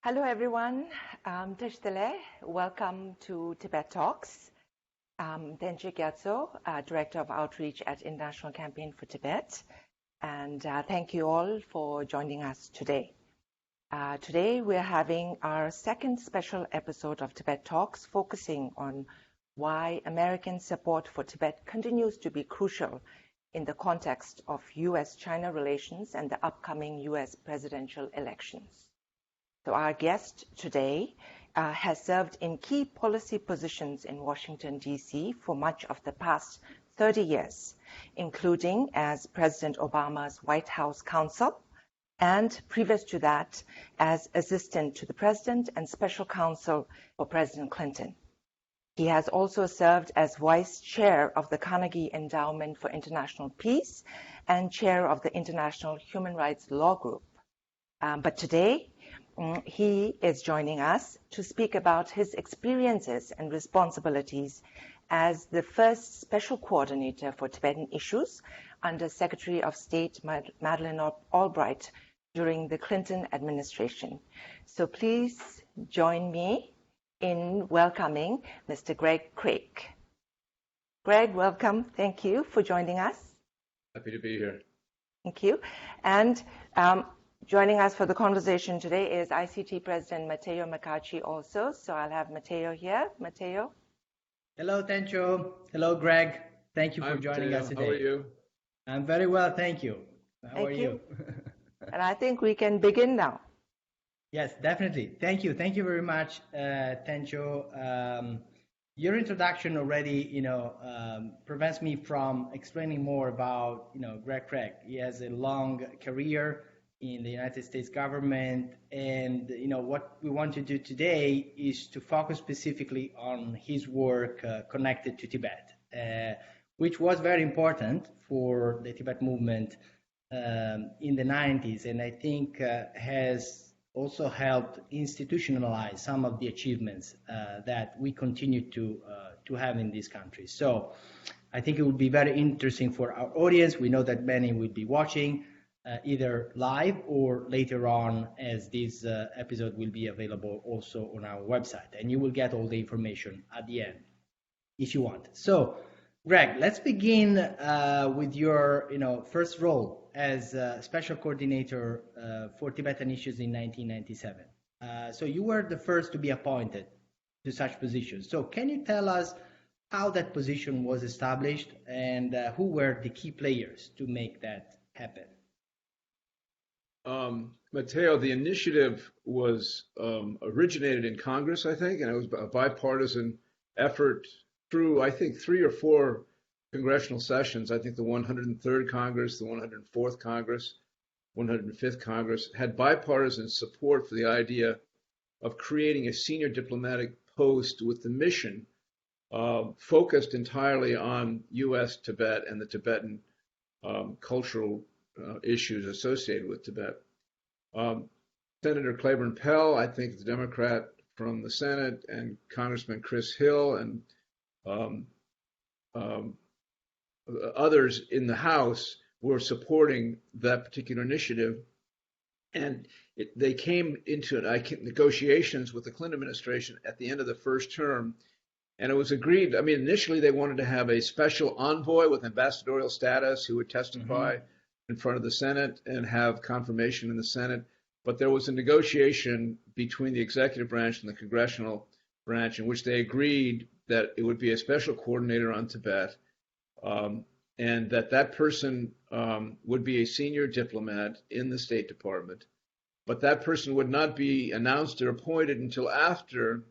Hello, everyone. Tishtale. Welcome to Tibet Talks. Tenche Gyatso, Director of Outreach at International Campaign for Tibet. And thank you all for joining us today. Today, we're having our second special episode of Tibet Talks, focusing on why American support for Tibet continues to be crucial in the context of US-China relations and the upcoming US presidential elections. So our guest today has served in key policy positions in Washington, D.C. for much of the past 30 years, including as President Obama's White House counsel, and previous to that, as assistant to the president and special counsel for President Clinton. He has also served as vice chair of the Carnegie Endowment for International Peace and chair of the International Human Rights Law Group. But today, he is joining us to speak about his experiences and responsibilities as the first special coordinator for Tibetan issues under Secretary of State Madeleine Albright during the Clinton administration. So please join me in welcoming Mr. Greg Craik. Greg, welcome. Thank you for joining us. Happy to be here. Thank you. And joining us for the conversation today is ICT President Matteo McCarthy also. So I'll have Matteo here. Matteo. Hello, Tencho. Hello, Greg. Thank you for joining us today. How are you? I'm very well, thank you. How are you? And I think we can begin now. Yes, definitely. Thank you. Thank you very much, Tencho. Your introduction already, prevents me from explaining more about, Greg Craik. He has a long career in the United States government, and what we want to do today is to focus specifically on his work connected to Tibet, which was very important for the Tibet movement in the 90s, and I think has also helped institutionalize some of the achievements that we continue to have in this country. So I think it would be very interesting for our audience. We know that many will be watching either live or later on, as this episode will be available also on our website, and you will get all the information at the end if you want. So, Greg, let's begin with your first role as special coordinator for Tibetan issues in 1997. So you were the first to be appointed to such positions. So can you tell us how that position was established and who were the key players to make that happen? Matteo, the initiative was originated in Congress, I think, and it was a bipartisan effort through, I think, 3 or 4 congressional sessions. I think the 103rd Congress, the 104th Congress, 105th Congress had bipartisan support for the idea of creating a senior diplomatic post with the mission focused entirely on U.S. Tibet and the Tibetan cultural issues associated with Tibet. Senator Claiborne Pell, I think the Democrat from the Senate, and Congressman Chris Hill and others in the House were supporting that particular initiative. And they came into negotiations with the Clinton administration at the end of the first term. And it was agreed. I mean, initially they wanted to have a special envoy with ambassadorial status who would testify in front of the Senate and have confirmation in the Senate. But there was a negotiation between the executive branch and the congressional branch in which they agreed that it would be a special coordinator on Tibet, and that person would be a senior diplomat in the State Department. But that person would not be announced or appointed until after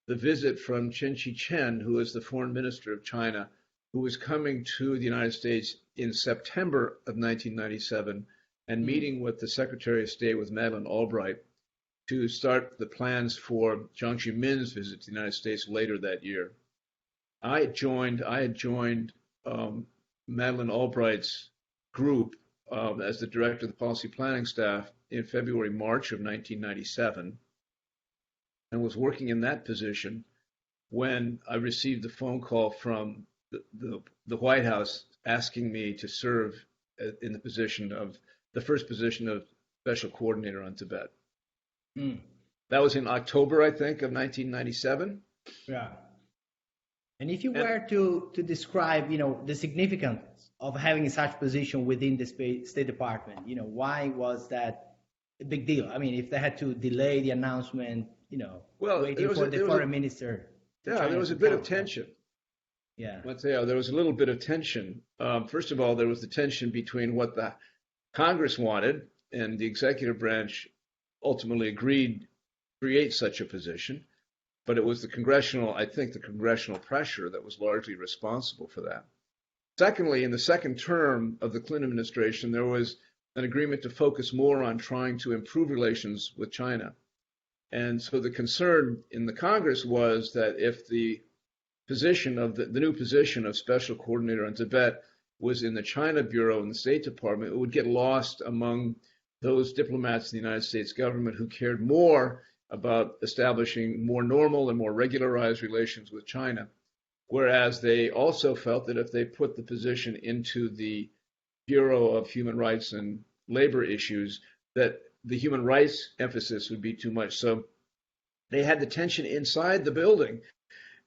the visit from Chen Qichen, who is the foreign minister of China, who was coming to the United States in September of 1997 and meeting with the Secretary of State, with Madeleine Albright, to start the plans for Jiang Zemin's visit to the United States later that year. I had joined Madeleine Albright's group as the director of the policy planning staff in February, March of 1997, and was working in that position when I received a phone call from the White House asking me to serve in the first position of special coordinator on Tibet. That was in October, I think, of 1997. Yeah. And if you And were to describe, the significance of having such position within the State Department, why was that a big deal? I mean, if they had to delay the announcement, well, waiting for the foreign minister to yeah, there China was a to bit come. of tension. Yeah. Let's say there was a little bit of tension. First of all, there was the tension between what the Congress wanted and the executive branch ultimately agreed to create such a position. But it was the congressional pressure that was largely responsible for that. Secondly, in the second term of the Clinton administration, there was an agreement to focus more on trying to improve relations with China. And so the concern in the Congress was that if the position of the new position of special coordinator on Tibet was in the China Bureau in the State Department, it would get lost among those diplomats in the United States government who cared more about establishing more normal and more regularized relations with China. Whereas they also felt that if they put the position into the Bureau of Human Rights and Labor Issues, that the human rights emphasis would be too much. So they had the tension inside the building.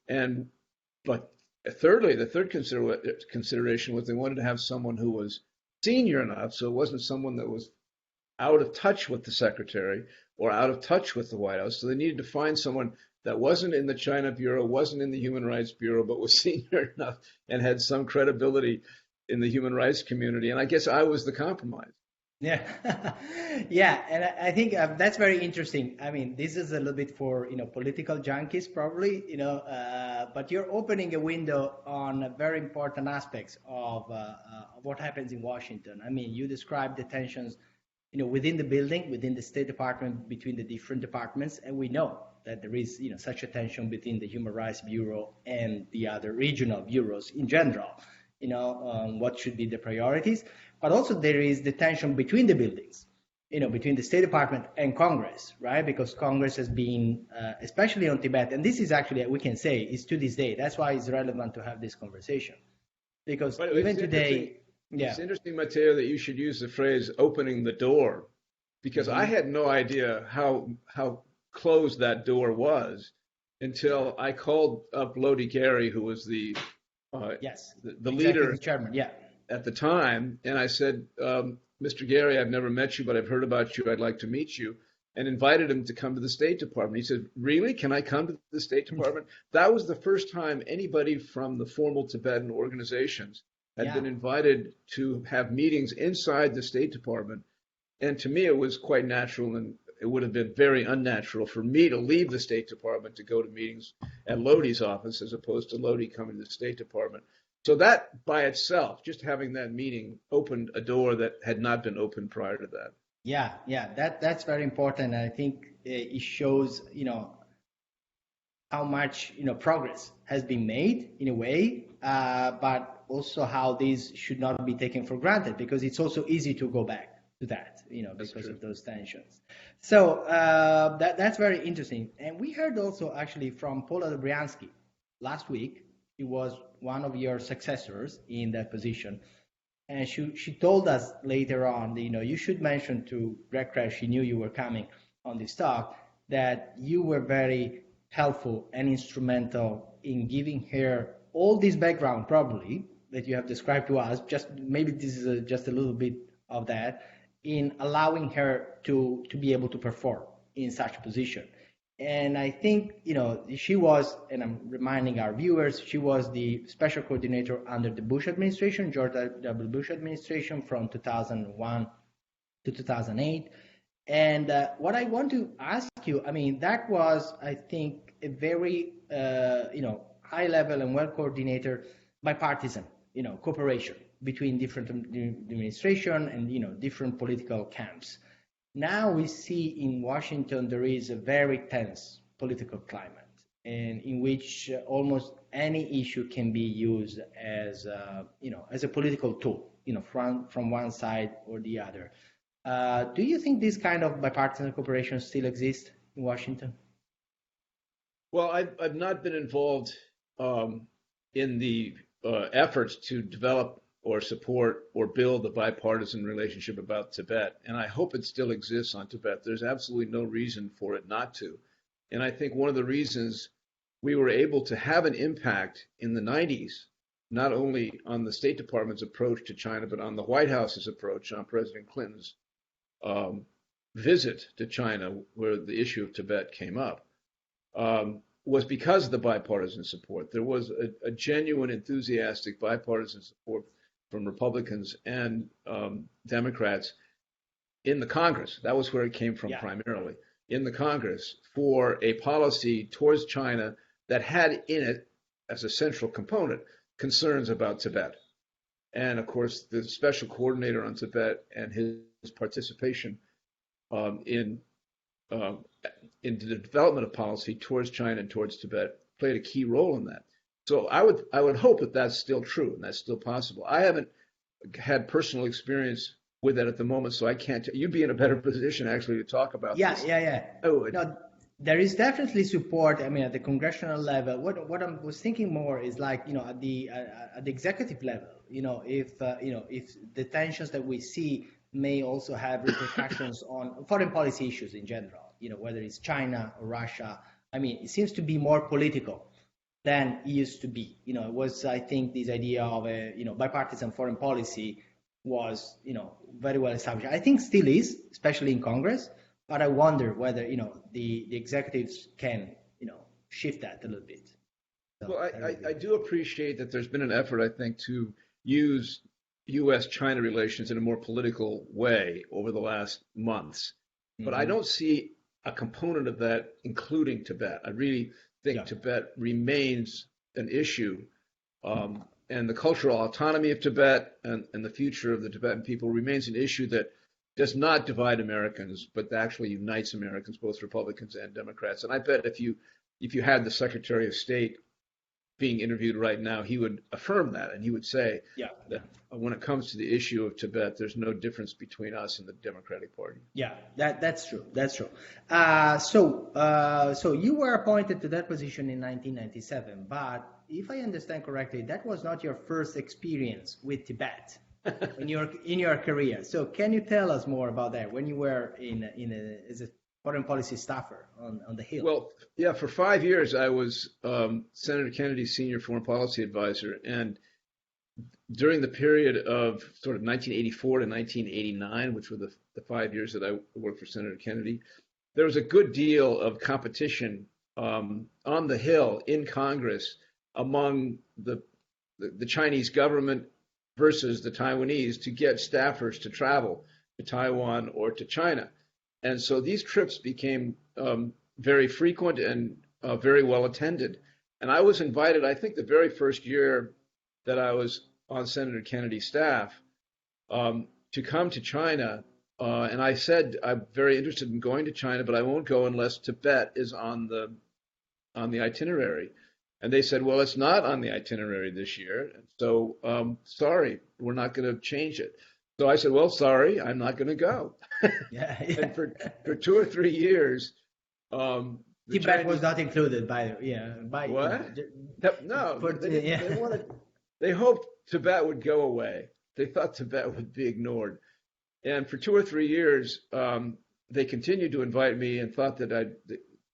But thirdly, the third consideration was they wanted to have someone who was senior enough, so it wasn't someone that was out of touch with the secretary or out of touch with the White House. So they needed to find someone that wasn't in the China Bureau, wasn't in the Human Rights Bureau, but was senior enough and had some credibility in the human rights community. And I guess I was the compromise. Yeah, yeah, and I think that's very interesting. I mean, this is a little bit for political junkies probably, but you're opening a window on very important aspects of what happens in Washington. I mean, you described the tensions, within the building, within the State Department, between the different departments, and we know that there is such a tension between the Human Rights Bureau and the other regional bureaus in general. What should be the priorities. But also there is the tension between the buildings, between the State Department and Congress, right? Because Congress has been, especially on Tibet, and this is actually, we can say, is to this day. That's why it's relevant to have this conversation. Because even today, It's interesting, Matteo, that you should use the phrase opening the door, because I had no idea how closed that door was until I called up Lodi Gary, who was the leader, the chairman, at the time, and I said, Mr. Gary, I've never met you, but I've heard about you. I'd like to meet you, and invited him to come to the State Department. He said, really? Can I come to the State Department? That was the first time anybody from the formal Tibetan organizations had been invited to have meetings inside the State Department. And to me, it was quite natural, and it would have been very unnatural for me to leave the State Department to go to meetings at Lodi's office as opposed to Lodi coming to the State Department. So that by itself, just having that meeting opened a door that had not been opened prior to that. Yeah, that's very important. I think it shows, how much, progress has been made in a way, but also how these should not be taken for granted, because it's also easy to go back to that, because of those tensions. So that's very interesting. And we heard also actually from Paula Dobriansky last week. He was one of your successors in that position. And she told us later on, you should mention to Greg Kress, she knew you were coming on this talk, that you were very helpful and instrumental in giving her all this background probably that you have described to us, just maybe this is just a little bit of that, in allowing her to be able to perform in such a position. And I think, she was, and I'm reminding our viewers, she was the special coordinator under the Bush administration, George W. Bush administration from 2001 to 2008. And what I want to ask you, that was, I think, a very, high level and well coordinated bipartisan, cooperation between different administration and, different political camps. Now we see in Washington there is a very tense political climate, and in which almost any issue can be used as a political tool, from one side or the other. Do you think this kind of bipartisan cooperation still exists in Washington? Well, I've not been involved in the efforts to develop or support or build a bipartisan relationship about Tibet. And I hope it still exists on Tibet. There's absolutely no reason for it not to. And I think one of the reasons we were able to have an impact in the 90s, not only on the State Department's approach to China, but on the White House's approach, on President Clinton's visit to China, where the issue of Tibet came up, was because of the bipartisan support. There was a genuine, enthusiastic bipartisan support from Republicans and Democrats in the Congress. That was where it came from primarily, in the Congress, for a policy towards China that had in it, as a central component, concerns about Tibet. And of course, the special coordinator on Tibet and his participation in the development of policy towards China and towards Tibet played a key role in that. So I would hope that that's still true and that's still possible. I haven't had personal experience with that at the moment, so I can't. You'd be in a better position actually to talk about this. Yeah. No, there is definitely support. I mean, at the congressional level, what I was thinking more is like, at the executive level, if the tensions that we see may also have repercussions on foreign policy issues in general, whether it's China or Russia. I mean, it seems to be more political than it used to be. It was, I think, this idea of a, bipartisan foreign policy was, very well established. I think still is, especially in Congress, but I wonder whether, the executives can, shift that a little bit. So, well, I do appreciate that there's been an effort, I think, to use U.S.-China relations in a more political way over the last months. But I don't see a component of that including Tibet. I really think Tibet remains an issue, and the cultural autonomy of Tibet and the future of the Tibetan people remains an issue that does not divide Americans, but actually unites Americans, both Republicans and Democrats. And I bet if you had the Secretary of State being interviewed right now, he would affirm that, and he would say that when it comes to the issue of Tibet, there's no difference between us and the Democratic Party. Yeah, that's true. So you were appointed to that position in 1997, but if I understand correctly, that was not your first experience with Tibet in your career. So can you tell us more about that when you were as a foreign policy staffer on the Hill? Well, yeah, for 5 years I was Senator Kennedy's senior foreign policy advisor, and during the period of sort of 1984 to 1989, which were the 5 years that I worked for Senator Kennedy, there was a good deal of competition on the Hill in Congress among the Chinese government versus the Taiwanese to get staffers to travel to Taiwan or to China. And so these trips became very frequent and very well attended. And I was invited, I think the very first year that I was on Senator Kennedy's staff, to come to China. And I said, I'm very interested in going to China, but I won't go unless Tibet is on the itinerary. And they said, well, it's not on the itinerary this year. And so, sorry, we're not going to change it. So I said, well, sorry, I'm not going to go. And for 2 or 3 years, Tibet was not included by what? No, they hoped Tibet would go away. They thought Tibet would be ignored. And for 2 or 3 years, they continued to invite me and thought that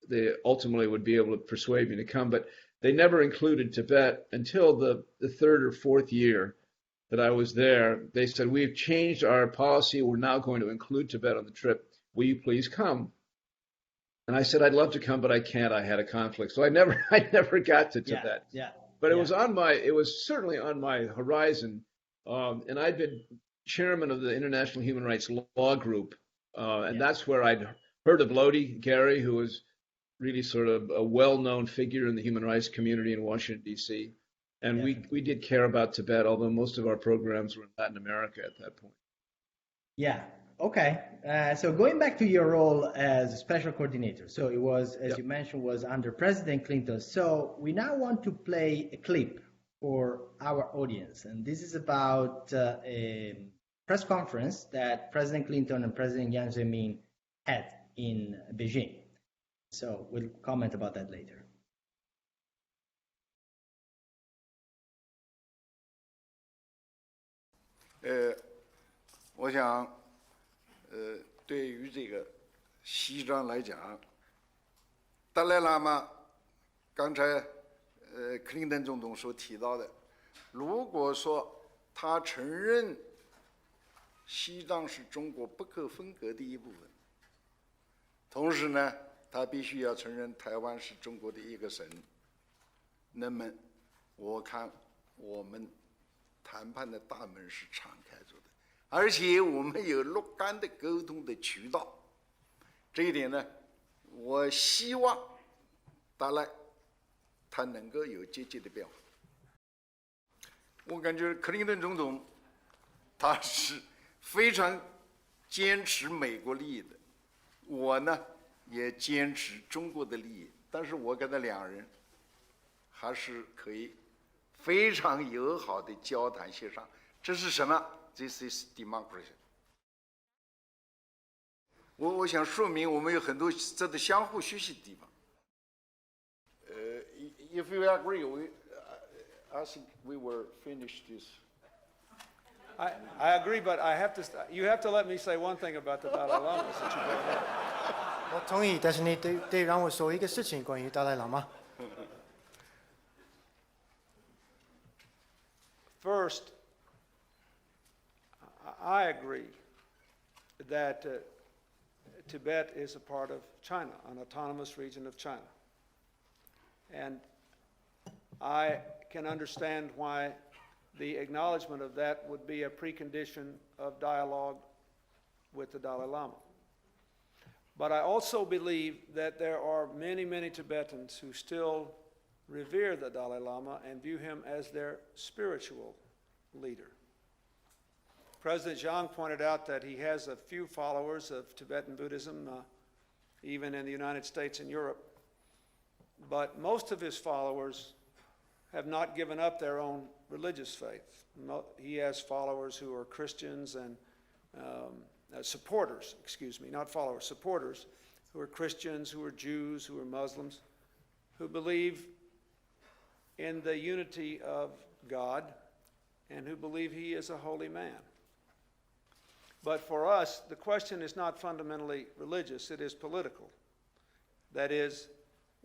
they ultimately would be able to persuade me to come. But they never included Tibet until the third or fourth year that I was there. They said, we've changed our policy. We're now going to include Tibet on the trip. Will you please come? And I said, I'd love to come, but I can't. I had a conflict. So I never got to Tibet. But it was certainly on my horizon. And I'd been chairman of the International Human Rights Law Group. And that's where I'd heard of Lodi Gary, who was really sort of a well-known figure in the human rights community in Washington, D.C. And we did care about Tibet, although most of our programs were in Latin America at that point. Yeah. Okay. So going back to your role as a special coordinator. So it was, as you mentioned, was under President Clinton. So we now want to play a clip for our audience. And this is about a press conference that President Clinton and President Jiang Zemin had in Beijing. So we'll comment about that later. 我想，对于这个西藏来讲，达赖喇嘛刚才克林顿总统所提到的，如果说他承认西藏是中国不可分割的一部分，同时呢，他必须要承认台湾是中国的一个省，那么我看我们谈判的大门是敞开着的，而且我们有若干的沟通的渠道。这一点呢，我希望达赖他能够有积极的变化。我感觉克林顿总统他是非常坚持美国利益的，我呢也坚持中国的利益，但是我跟他两人还是可以非常友好的交谈协商。这是什么 ？This is democracy。我想说明我们有很多值得相互学习的地方。If you agree, I think we will finish this. I agree, but you have to let me say one thing about the Dalai Lama since you brought it up. 我同意，但是你得让我说一个事情关于达赖喇嘛。First, I agree that Tibet is a part of China, an autonomous region of China. And I can understand why the acknowledgement of that would be a precondition of dialogue with the Dalai Lama. But I also believe that there are many, many Tibetans who still revere the Dalai Lama and view him as their spiritual leader. President Jiang pointed out that he has a few followers of Tibetan Buddhism, even in the United States and Europe. But most of his followers have not given up their own religious faith. He has followers who are Christians and supporters, excuse me, not followers, supporters, who are Christians, who are Jews, who are Muslims, who believe in the unity of God and who believe he is a holy man. But for us, the question is not fundamentally religious, it is political. That is,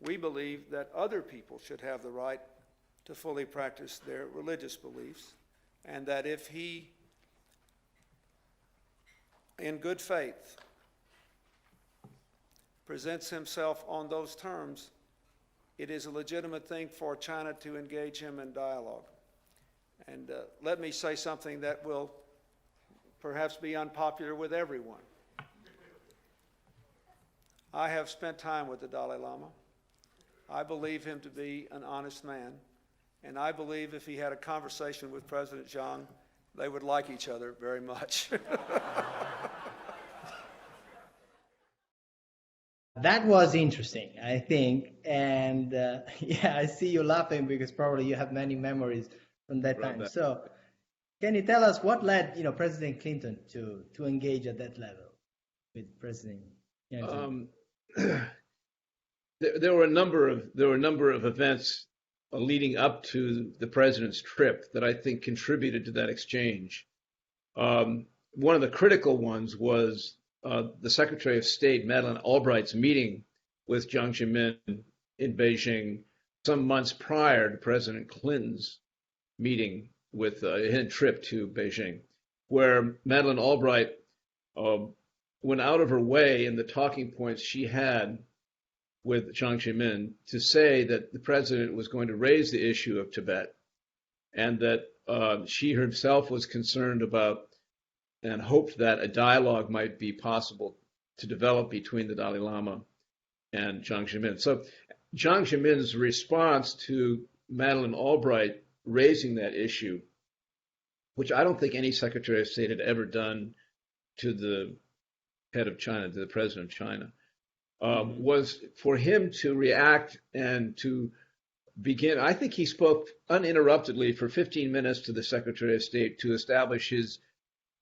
we believe that other people should have the right to fully practice their religious beliefs, and that if he, in good faith, presents himself on those terms, it is a legitimate thing for China to engage him in dialogue. And let me say something that will perhaps be unpopular with everyone. I have spent time with the Dalai Lama. I believe him to be an honest man, and I believe if he had a conversation with President Jiang, they would like each other very much. That was interesting, I think. And yeah, I see you laughing because probably you have many memories from that time. So can you tell us what led, President Clinton to engage at that level with President Yang? There were a number of events leading up to the president's trip that I think contributed to that exchange. One of the critical ones was the Secretary of State, Madeleine Albright's meeting with Jiang Zemin in Beijing some months prior to President Clinton's meeting with his trip to Beijing, where Madeleine Albright went out of her way in the talking points she had with Jiang Zemin to say that the president was going to raise the issue of Tibet, and that she herself was concerned about and hoped that a dialogue might be possible to develop between the Dalai Lama and Jiang Zemin. So Jiang Zemin's response to Madeleine Albright raising that issue, which I don't think any Secretary of State had ever done to the head of China, to the president of China, was for him to react and to begin. I think he spoke uninterruptedly for 15 minutes to the Secretary of State to establish his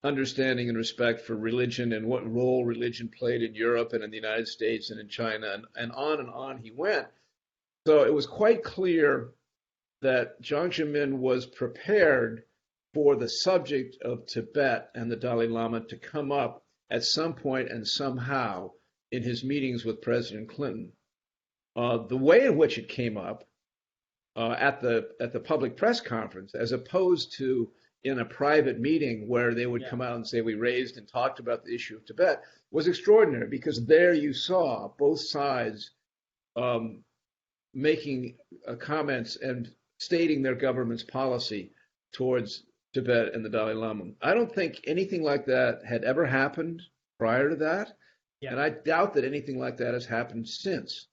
understanding and respect for religion and what role religion played in Europe and in the United States and in China, and on he went. So it was quite clear that Jiang Zemin was prepared for the subject of Tibet and the Dalai Lama to come up at some point and somehow in his meetings with President Clinton. The way in which it came up at the public press conference, as opposed to in a private meeting where they would come out and say we raised and talked about the issue of Tibet, was extraordinary, because there you saw both sides making comments and stating their government's policy towards Tibet and the Dalai Lama. I don't think anything like that had ever happened prior to that, and I doubt that anything like that has happened since.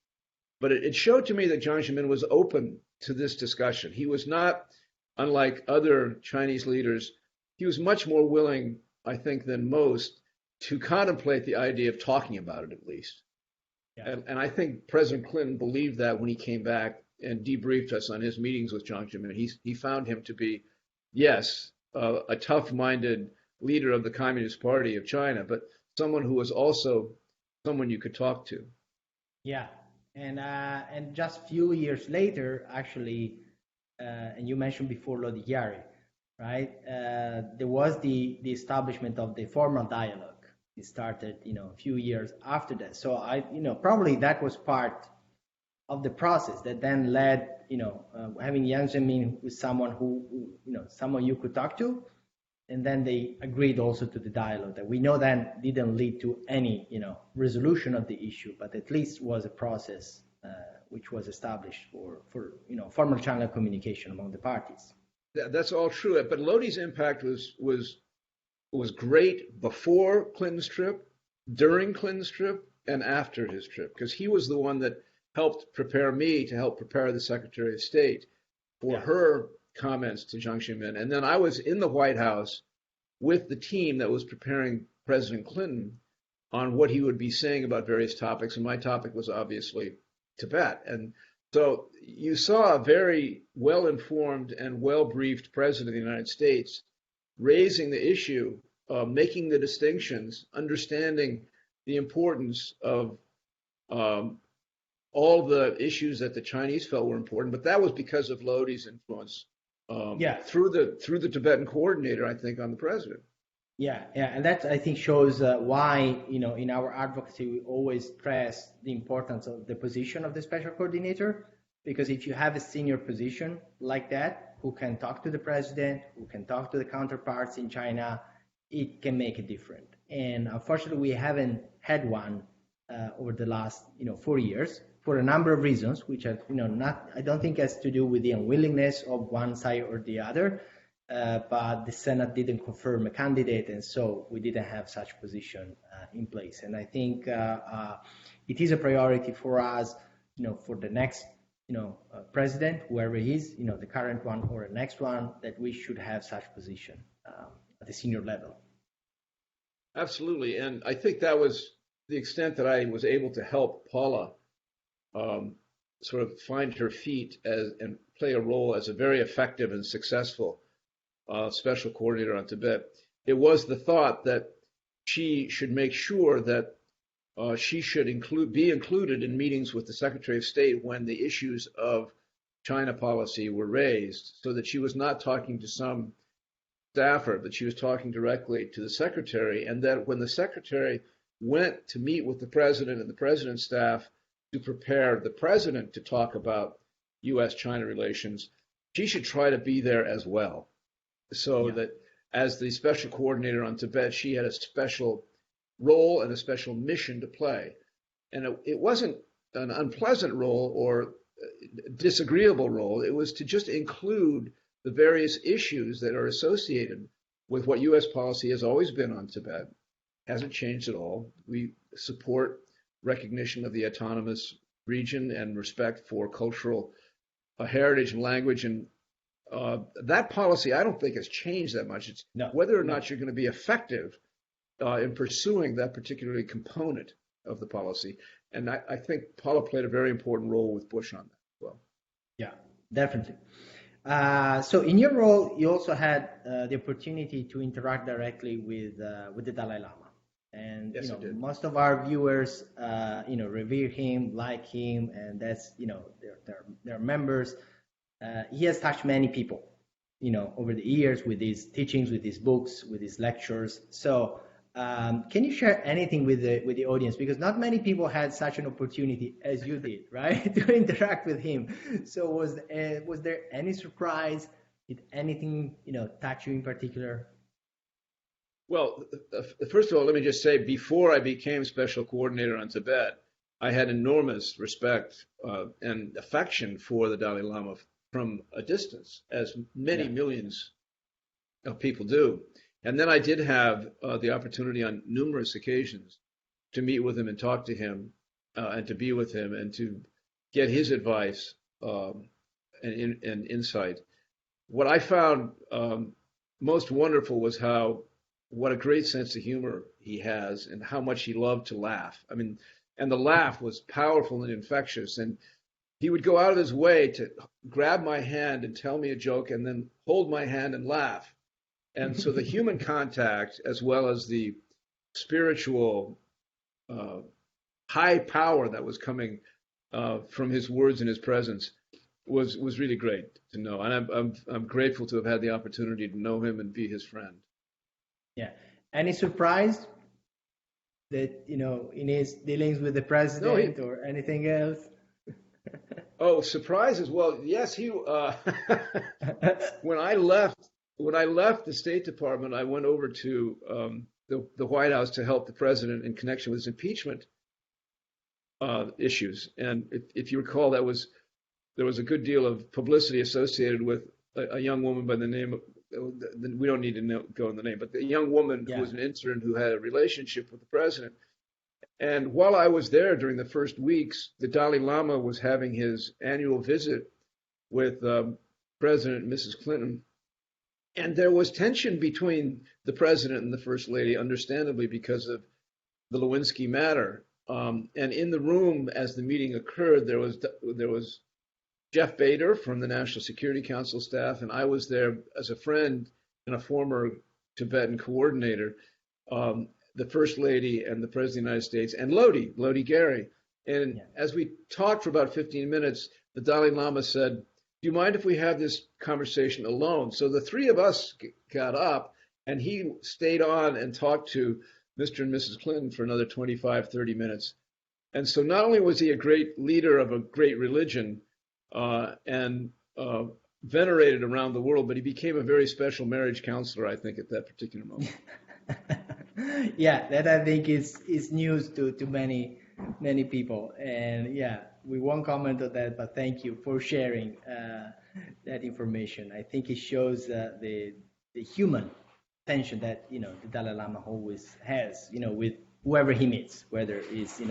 But it showed to me that Jiang Zemin was open to this discussion. He was not, unlike other Chinese leaders, he was much more willing, I think, than most to contemplate the idea of talking about it, at least. Yeah. And I think President Clinton believed that when he came back and debriefed us on his meetings with Jiang Zemin. He found him to be, yes, a tough-minded leader of the Communist Party of China, but someone who was also someone you could talk to. Yeah, and just a few years later, actually, and you mentioned before Lodi Gyari, right? There was the establishment of the formal dialogue. It started, a few years after that. So probably that was part of the process that then led, having Jiang Zemin with someone who someone you could talk to, and then they agreed also to the dialogue that we know then didn't lead to any, resolution of the issue, but at least was a process which was established for formal channel communication among the parties. That's all true, but Lodi's impact was great before Clinton's trip, during Clinton's trip, and after his trip, because he was the one that helped prepare me to help prepare the Secretary of State for her comments to Jiang Zemin. And then I was in the White House with the team that was preparing President Clinton on what he would be saying about various topics. And my topic was obviously Tibet. And so you saw a very well-informed and well-briefed president of the United States raising the issue, making the distinctions, understanding the importance of all the issues that the Chinese felt were important, but that was because of Lodi's influence through the Tibetan coordinator, I think, on the president. Yeah, and that I think shows why in our advocacy we always stress the importance of the position of the special coordinator, because if you have a senior position like that who can talk to the president, who can talk to the counterparts in China, it can make a difference. And unfortunately, we haven't had one over the last 4 years, for a number of reasons, which are I don't think has to do with the unwillingness of one side or the other, but the Senate didn't confirm a candidate, and so we didn't have such position in place. And I think it is a priority for us, for the next president, whoever he is, the current one or the next one, that we should have such position at the senior level. Absolutely, and I think that was the extent that I was able to help Paula sort of find her feet and play a role as a very effective and successful special coordinator on Tibet. It was the thought that she should make sure that she should be included in meetings with the Secretary of State when the issues of China policy were raised, so that she was not talking to some staffer, but she was talking directly to the Secretary, and that when the Secretary went to meet with the President and the President's staff to prepare the President to talk about U.S.-China relations, she should try to be there as well. So that as the special coordinator on Tibet, she had a special role and a special mission to play. And it wasn't an unpleasant role or disagreeable role. It was to just include the various issues that are associated with what U.S. policy has always been on Tibet. Hasn't changed at all. We support recognition of the autonomous region and respect for cultural heritage and language, and that policy I don't think has changed that much. It's whether or not you're going to be effective in pursuing that particular component of the policy. And I think Paula played a very important role with Bush on that as well. Yeah, definitely. So in your role, you also had the opportunity to interact directly with the Dalai Lama. And yes, most of our viewers, revere him, like him, and that's they're members. He has touched many people, over the years with his teachings, with his books, with his lectures. So can you share anything with the audience? Because not many people had such an opportunity as you did, right, to interact with him. So was there any surprise? Did anything touch you in particular? Well, first of all, let me just say, before I became special coordinator on Tibet, I had enormous respect and affection for the Dalai Lama from a distance, as many millions of people do. And then I did have the opportunity on numerous occasions to meet with him and talk to him and to be with him and to get his advice and insight. What I found most wonderful was what a great sense of humor he has and how much he loved to laugh. I mean, and the laugh was powerful and infectious. And he would go out of his way to grab my hand and tell me a joke and then hold my hand and laugh. And so the human contact, as well as the spiritual high power that was coming from his words and his presence, was really great to know. And I'm grateful to have had the opportunity to know him and be his friend. Yeah. Any surprise that in his dealings with the president or anything else? Oh, surprises! Well, yes, he. When I left the State Department, I went over to the White House to help the president in connection with his impeachment issues. And if you recall, there was a good deal of publicity associated with a young woman by the name of, we don't need to go in the name, but the young woman who was an intern who had a relationship with the president. And while I was there during the first weeks, the Dalai Lama was having his annual visit with President and Mrs. Clinton. And there was tension between the president and the first lady, understandably, because of the Lewinsky matter. And in the room, as the meeting occurred, there was Jeff Bader from the National Security Council staff, and I was there as a friend and a former Tibetan coordinator, the First Lady and the President of the United States, and Lodi Gary. And as we talked for about 15 minutes, the Dalai Lama said, "Do you mind if we have this conversation alone?" So the three of us got up, and he stayed on and talked to Mr. and Mrs. Clinton for another 25, 30 minutes. And so not only was he a great leader of a great religion, and venerated around the world, but he became a very special marriage counselor, I think, at that particular moment. Yeah, that I think is news to many people. And yeah, we won't comment on that, but thank you for sharing that information. I think it shows the human tension that the Dalai Lama always has, with whoever he meets, whether it's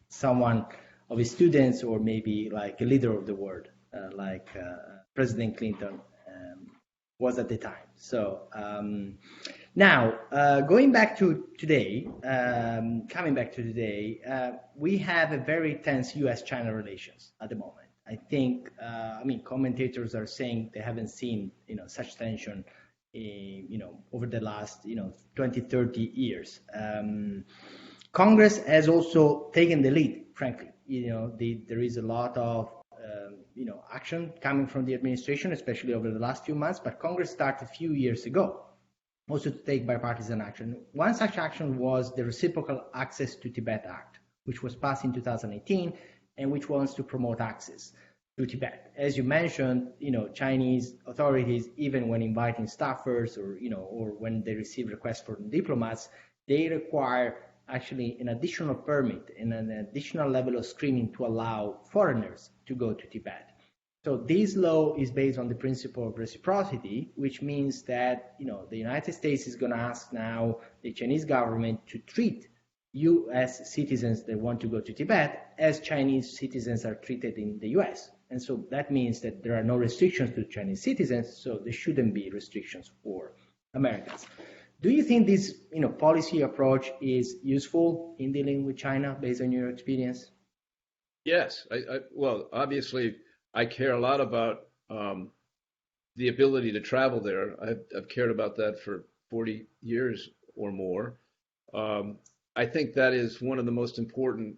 someone of his students or maybe like a leader of the world, like President Clinton was at the time. So now coming back to today, we have a very tense U.S.-China relations at the moment. I think, commentators are saying they haven't seen, such tension, over the last, 20, 30 years. Congress has also taken the lead, frankly. There is a lot of, action coming from the administration, especially over the last few months, but Congress started a few years ago also to take bipartisan action. One such action was the Reciprocal Access to Tibet Act, which was passed in 2018 and which wants to promote access to Tibet. As you mentioned, Chinese authorities, even when inviting staffers or when they receive requests from diplomats, they require actually an additional permit and an additional level of screening to allow foreigners to go to Tibet. So this law is based on the principle of reciprocity, which means that the United States is going to ask now the Chinese government to treat U.S. citizens that want to go to Tibet as Chinese citizens are treated in the U.S. And so that means that there are no restrictions to Chinese citizens, so there shouldn't be restrictions for Americans. Do you think this policy approach is useful in dealing with China based on your experience? Yes. Well, obviously, I care a lot about the ability to travel there. I've cared about that for 40 years or more. I think that is one of the most important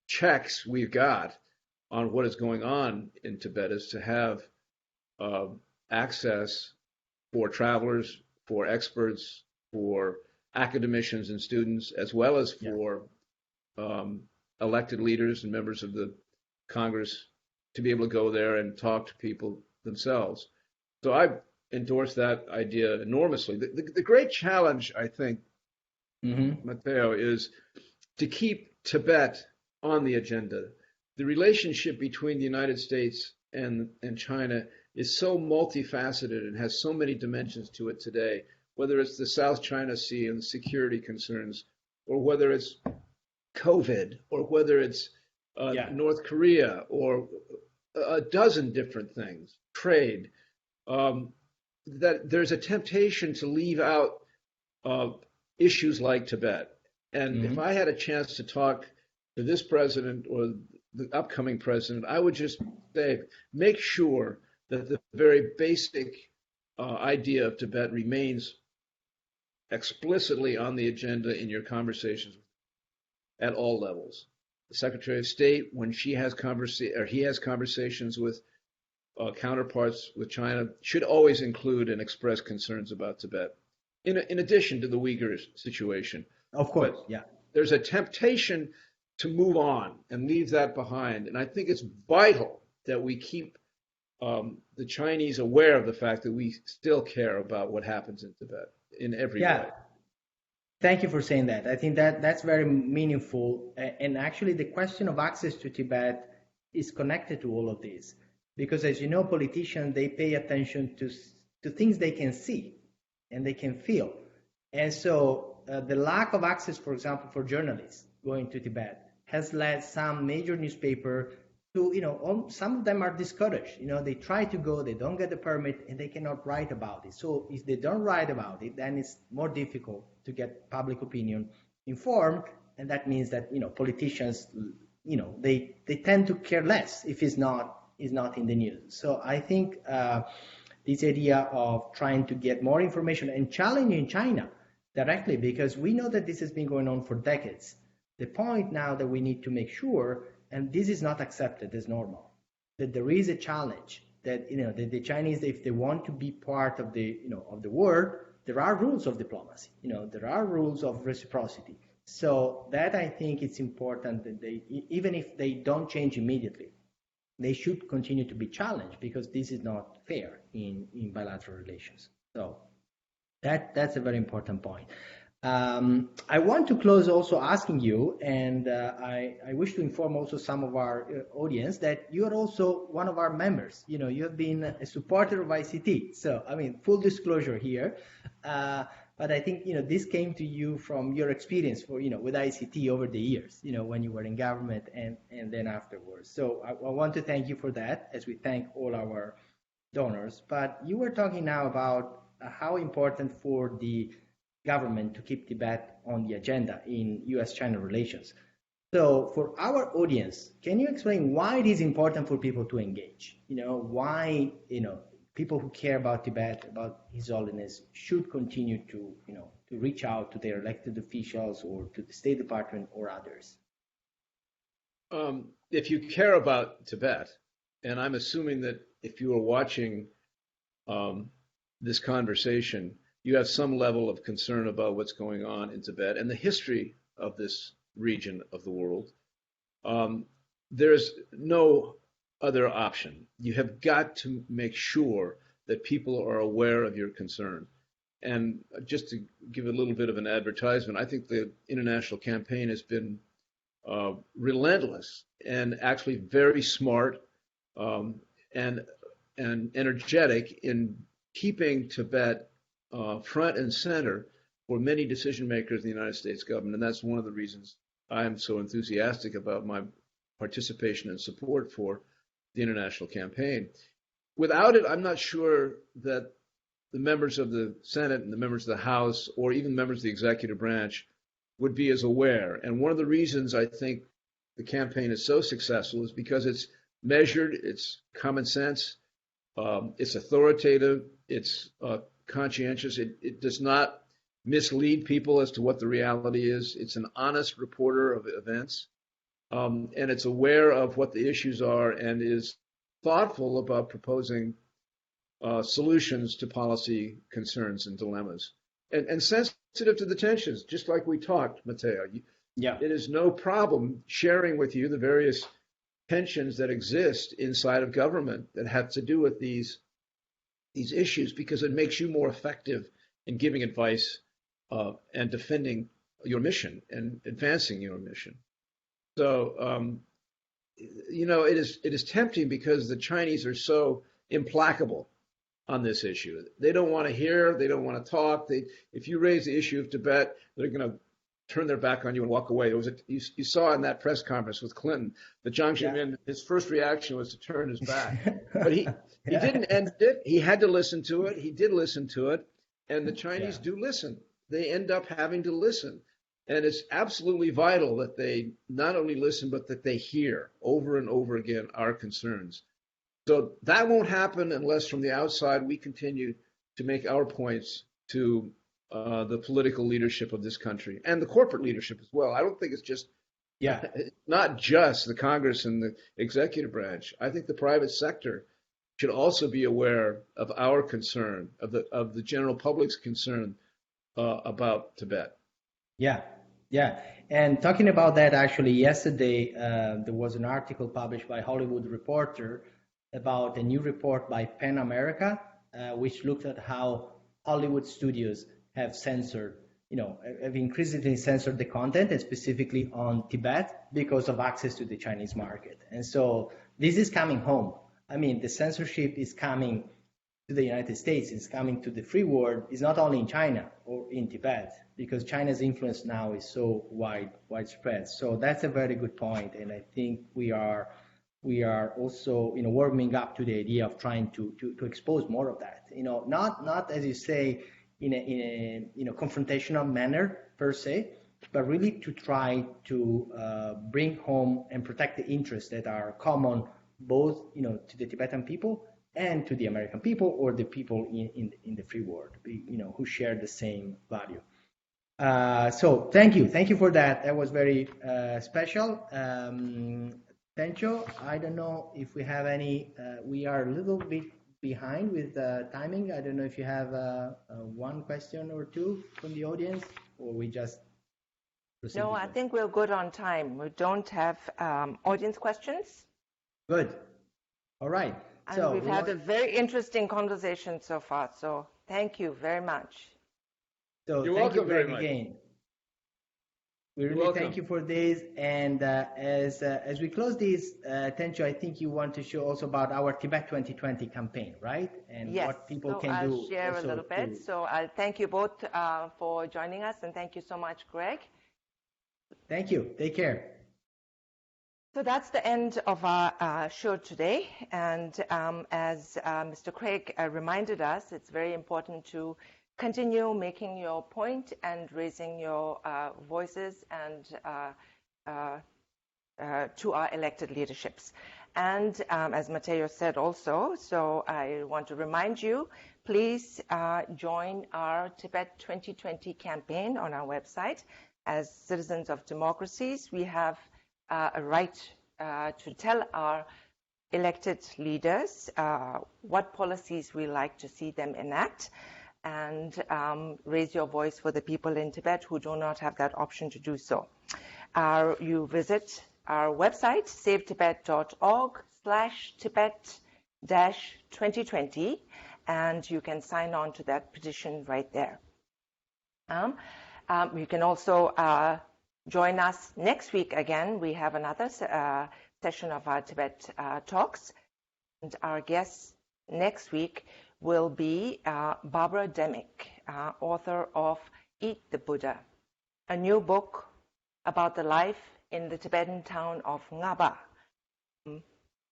checks we've got on what is going on in Tibet, is to have access for travelers, for experts, for academicians and students, as well as for elected leaders and members of the Congress to be able to go there and talk to people themselves. So I endorse that idea enormously. The great challenge, I think, Matteo, is to keep Tibet on the agenda. The relationship between the United States and China is so multifaceted and has so many dimensions to it today, whether it's the South China Sea and the security concerns, or whether it's COVID, or whether it's North Korea, or a dozen different things, trade, that there's a temptation to leave out issues like Tibet. And if I had a chance to talk to this president or the upcoming president, I would just say, make sure that the very basic idea of Tibet remains explicitly on the agenda in your conversations at all levels. The Secretary of State, when he has conversations with counterparts with China, should always include and express concerns about Tibet, in addition to the Uyghur situation. Of course, but there's a temptation to move on and leave that behind. And I think it's vital that we keep the Chinese aware of the fact that we still care about what happens in Tibet in every way. Thank you for saying that. I think that's very meaningful. And actually, the question of access to Tibet is connected to all of this. Because as you know, politicians, they pay attention to things they can see and they can feel. And so the lack of access, for example, for journalists going to Tibet has led some major newspaper to, some of them are discouraged. They try to go, they don't get the permit, and they cannot write about it. So if they don't write about it, then it's more difficult to get public opinion informed. And that means that, politicians, they tend to care less if it's not in the news. So I think this idea of trying to get more information and challenging China directly, because we know that this has been going on for decades. The point now that we need to make sure, and this is not accepted as normal, that there is a challenge that, the Chinese, if they want to be part of the world, there are rules of diplomacy, there are rules of reciprocity. So that, I think it's important that they, even if they don't change immediately, they should continue to be challenged, because this is not fair in bilateral relations. So that's a very important point. I want to close also asking you, and I wish to inform also some of our audience that you are also one of our members. You have been a supporter of ICT. So, full disclosure here. But I think, this came to you from your experience with ICT over the years, when you were in government and then afterwards. So I want to thank you for that, as we thank all our donors. But you were talking now about how important for the government to keep Tibet on the agenda in US-China relations. So for our audience, can you explain why it is important for people to engage? Why, people who care about Tibet, about His Holiness, should continue to reach out to their elected officials or to the State Department or others? If you care about Tibet, and I'm assuming that if you are watching this conversation, you have some level of concern about what's going on in Tibet and the history of this region of the world, there's no other option. You have got to make sure that people are aware of your concern. And just to give a little bit of an advertisement, I think the international campaign has been relentless and actually very smart and energetic in keeping Tibet front and center for many decision makers in the United States government. And that's one of the reasons I'm so enthusiastic about my participation and support for the international campaign. Without it, I'm not sure that the members of the Senate and the members of the House, or even members of the executive branch, would be as aware. And one of the reasons I think the campaign is so successful is because it's measured, it's common sense, it's authoritative, it's conscientious. It does not mislead people as to what the reality is. It's an honest reporter of events, and it's aware of what the issues are and is thoughtful about proposing solutions to policy concerns and dilemmas, and sensitive to the tensions, just like we talked, Matteo. Yeah. It is no problem sharing with you the various tensions that exist inside of government that have to do with these issues, because it makes you more effective in giving advice and defending your mission and advancing your mission. So, it is tempting because the Chinese are so implacable on this issue. They don't want to hear, they don't want to talk. If you raise the issue of Tibet, they're going to turn their back on you and walk away. You saw in that press conference with Clinton that Jiang Zemin, his first reaction was to turn his back. But he didn't end it. He had to listen to it. He did listen to it. And the Chinese do listen. They end up having to listen. And it's absolutely vital that they not only listen, but that they hear over and over again our concerns. So that won't happen unless from the outside we continue to make our points to the political leadership of this country and the corporate leadership as well. I don't think it's just not just the Congress and the executive branch. I think the private sector should also be aware of our concern, of the general public's concern about Tibet. Yeah. And talking about that, actually, yesterday there was an article published by Hollywood Reporter about a new report by PEN America, which looked at how Hollywood studios have increasingly censored the content, and specifically on Tibet, because of access to the Chinese market. And so this is coming home. I mean, the censorship is coming to the United States, it's coming to the free world. It's not only in China or in Tibet, because China's influence now is so widespread. So that's a very good point, and I think we are also warming up to the idea of trying to expose more of that. Not as you say in a confrontational manner per se, but really to try to bring home and protect the interests that are common both to the Tibetan people and to the American people, or the people in the free world, who share the same value. So thank you for that. That was very special. Tencho, I don't know if we have any. We are a little bit behind with timing. I don't know if you have one question or two from the audience, or we just proceed. No, I think we're good on time. We don't have audience questions. Good. All right. And we've had a very interesting conversation so far. So thank you very much. So You're thank you, welcome very Greg, much. again. We really thank you for this. And as we close this, Tencho, I think you want to show also about our Tibet 2020 campaign, right? And yes, what people so can I'll do. Share a little bit. So I'll thank you both for joining us, and thank you so much, Greg. Thank you. Take care. So that's the end of our show today. And as Mr. Craig reminded us, it's very important to continue making your point and raising your voices and to our elected leaderships. And as Matteo said also, so I want to remind you, please join our Tibet 2020 campaign on our website. As citizens of democracies, we have a right to tell our elected leaders what policies we like to see them enact, and raise your voice for the people in Tibet who do not have that option to do so. You visit our website, savetibet.org/Tibet-2020, and you can sign on to that petition right there. You can also join us next week again. We have another session of our Tibet Talks, and our guest next week will be Barbara Demick, author of Eat the Buddha, a new book about the life in the Tibetan town of Ngaba.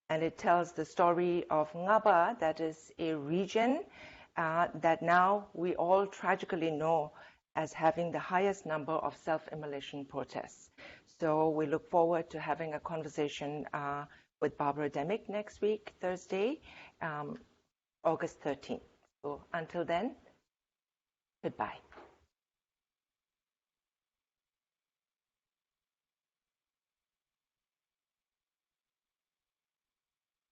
And it tells the story of Ngaba, that is a region that now we all tragically know as having the highest number of self-immolation protests. So we look forward to having a conversation with Barbara Demick next week, Thursday, August 13th. So until then, goodbye.